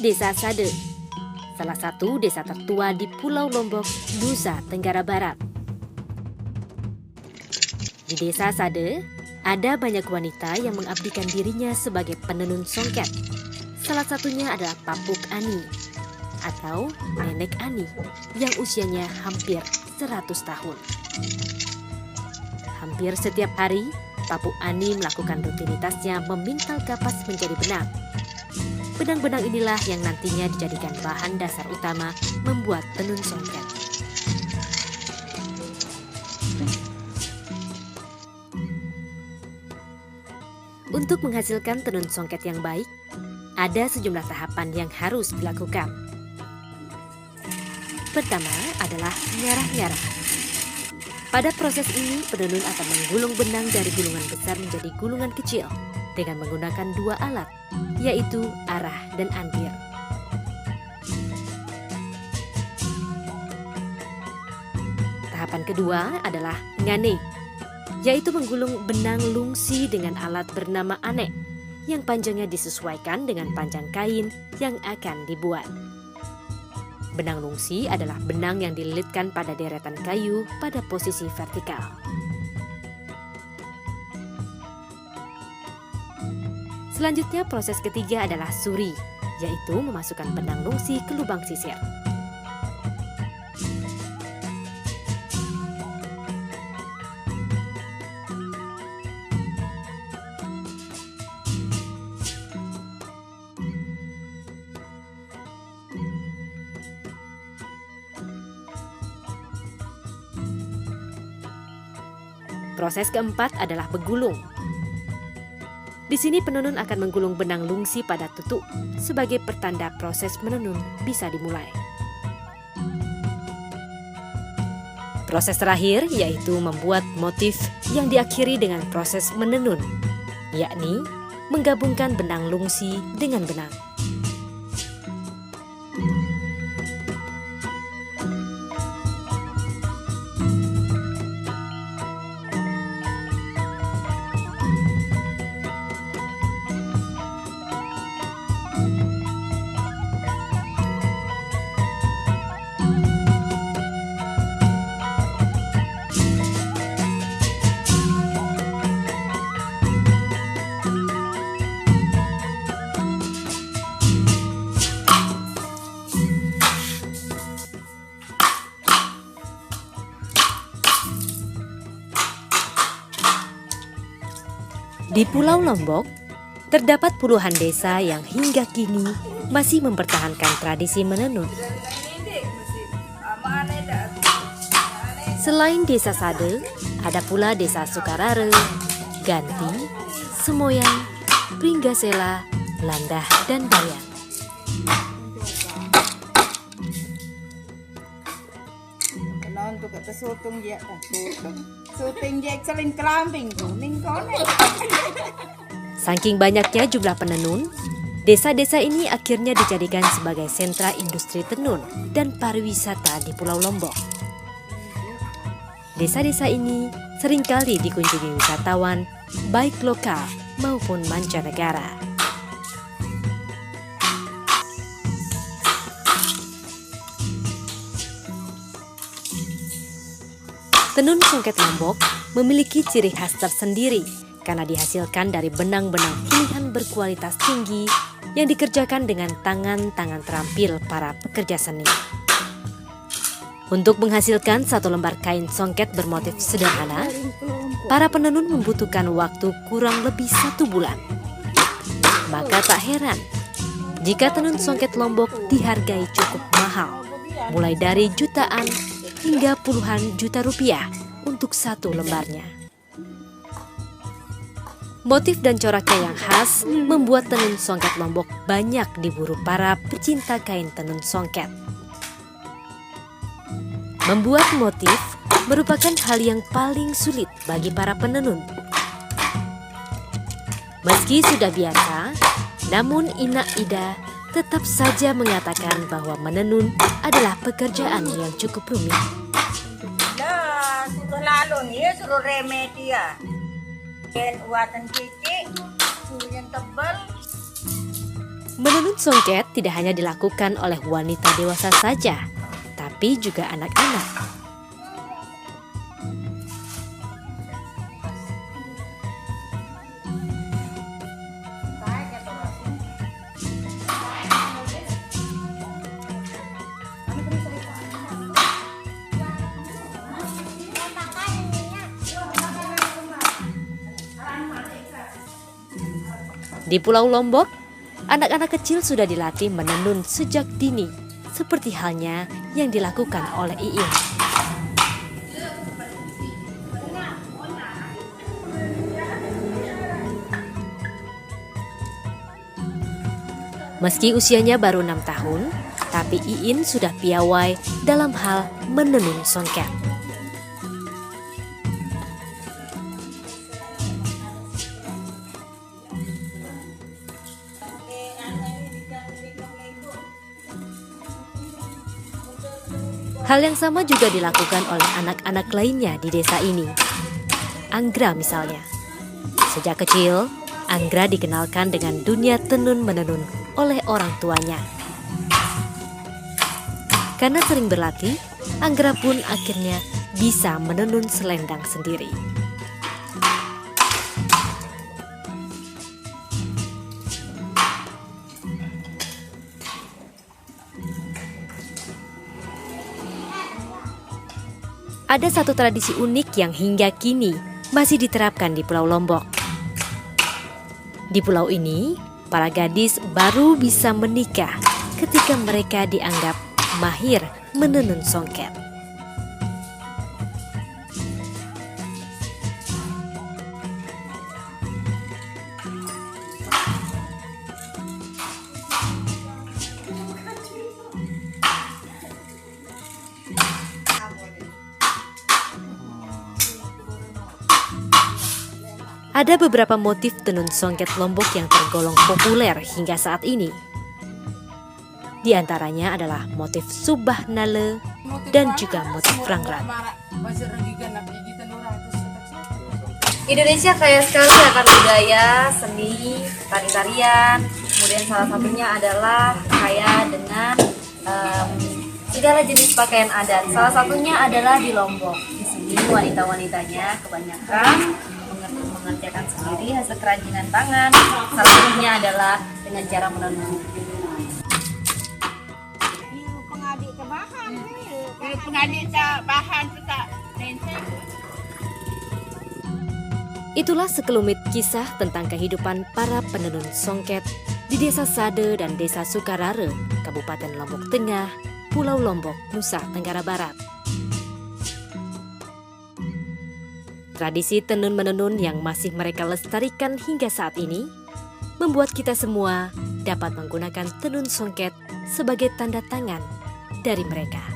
Desa Sade, salah satu desa tertua di Pulau Lombok, Nusa Tenggara Barat. Di Desa Sade, ada banyak wanita yang mengabdikan dirinya sebagai penenun songket. Salah satunya adalah Papuk Ani atau Nenek Ani yang usianya hampir 100 tahun. Hampir setiap hari, Papuk Ani melakukan rutinitasnya memintal kapas menjadi benang. Benang-benang inilah yang nantinya dijadikan bahan dasar utama membuat tenun songket. Untuk menghasilkan tenun songket yang baik, ada sejumlah tahapan yang harus dilakukan. Pertama adalah nyarah-nyarah. Pada proses ini, penenun akan menggulung benang dari gulungan besar menjadi gulungan kecil dengan menggunakan dua alat, yaitu arah dan andir. Tahapan kedua adalah ngane, yaitu menggulung benang lungsi dengan alat bernama ane, yang panjangnya disesuaikan dengan panjang kain yang akan dibuat. Benang lungsi adalah benang yang dililitkan pada deretan kayu pada posisi vertikal. Selanjutnya proses ketiga adalah suri, yaitu memasukkan benang lungsi ke lubang sisir. Proses keempat adalah begulung. Di sini penenun akan menggulung benang lungsi pada tutuk sebagai pertanda proses menenun bisa dimulai. Proses terakhir yaitu membuat motif yang diakhiri dengan proses menenun, yakni menggabungkan benang lungsi dengan benang. Di Pulau Lombok, terdapat puluhan desa yang hingga kini masih mempertahankan tradisi menenun. Selain Desa Sade, ada pula Desa Sukarare, Ganti, Semoyang, Pringgasela, Landah, dan Bayan. Saking banyaknya jumlah penenun, desa-desa ini akhirnya dijadikan sebagai sentra industri tenun dan pariwisata di Pulau Lombok. Desa-desa ini seringkali dikunjungi wisatawan, baik lokal maupun mancanegara. Tenun songket Lombok memiliki ciri khas tersendiri karena dihasilkan dari benang-benang pilihan berkualitas tinggi yang dikerjakan dengan tangan-tangan terampil para pekerja seni. Untuk menghasilkan satu lembar kain songket bermotif sederhana, para penenun membutuhkan waktu kurang lebih 1 bulan. Maka tak heran jika tenun songket Lombok dihargai cukup mahal, mulai dari jutaan hingga puluhan juta rupiah untuk satu lembarnya. Motif dan coraknya yang khas membuat tenun songket Lombok banyak diburu para pecinta kain tenun songket. Membuat motif merupakan hal yang paling sulit bagi para penenun. Meski sudah biasa, namun Ina Ida tetap saja mengatakan bahwa menenun adalah pekerjaan yang cukup rumit. Nah, sudah lalu nih suruh remedi ya. Dan buatan cici, suruh yang tebal. Menenun songket tidak hanya dilakukan oleh wanita dewasa saja, tapi juga anak-anak. Di Pulau Lombok, anak-anak kecil sudah dilatih menenun sejak dini, seperti halnya yang dilakukan oleh Iin. Meski usianya baru 6 tahun, tapi Iin sudah piawai dalam hal menenun songket. Hal yang sama juga dilakukan oleh anak-anak lainnya di desa ini. Anggra misalnya. Sejak kecil, Anggra dikenalkan dengan dunia tenun-menenun oleh orang tuanya. Karena sering berlatih, Anggra pun akhirnya bisa menenun selendang sendiri. Ada satu tradisi unik yang hingga kini masih diterapkan di Pulau Lombok. Di pulau ini, para gadis baru bisa menikah ketika mereka dianggap mahir menenun songket. Ada beberapa motif tenun songket Lombok yang tergolong populer hingga saat ini. Di antaranya adalah motif subah nale dan juga motif rangrat. Indonesia kaya sekali akan budaya, seni, tari-tarian. Kemudian salah satunya adalah kaya dengan segala jenis pakaian adat. Salah satunya adalah di Lombok. Di sini wanita-wanitanya kebanyakan mengerjakan sendiri hasil kerajinan tangan. Salah satunya adalah dengan cara menenun. Pengadik ke bahan, pengadik ke bahan kita. Itulah sekelumit kisah tentang kehidupan para penenun songket di Desa Sade dan Desa Sukarare, Kabupaten Lombok Tengah, Pulau Lombok, Nusa Tenggara Barat. Tradisi tenun-menenun yang masih mereka lestarikan hingga saat ini membuat kita semua dapat menggunakan tenun songket sebagai tanda tangan dari mereka.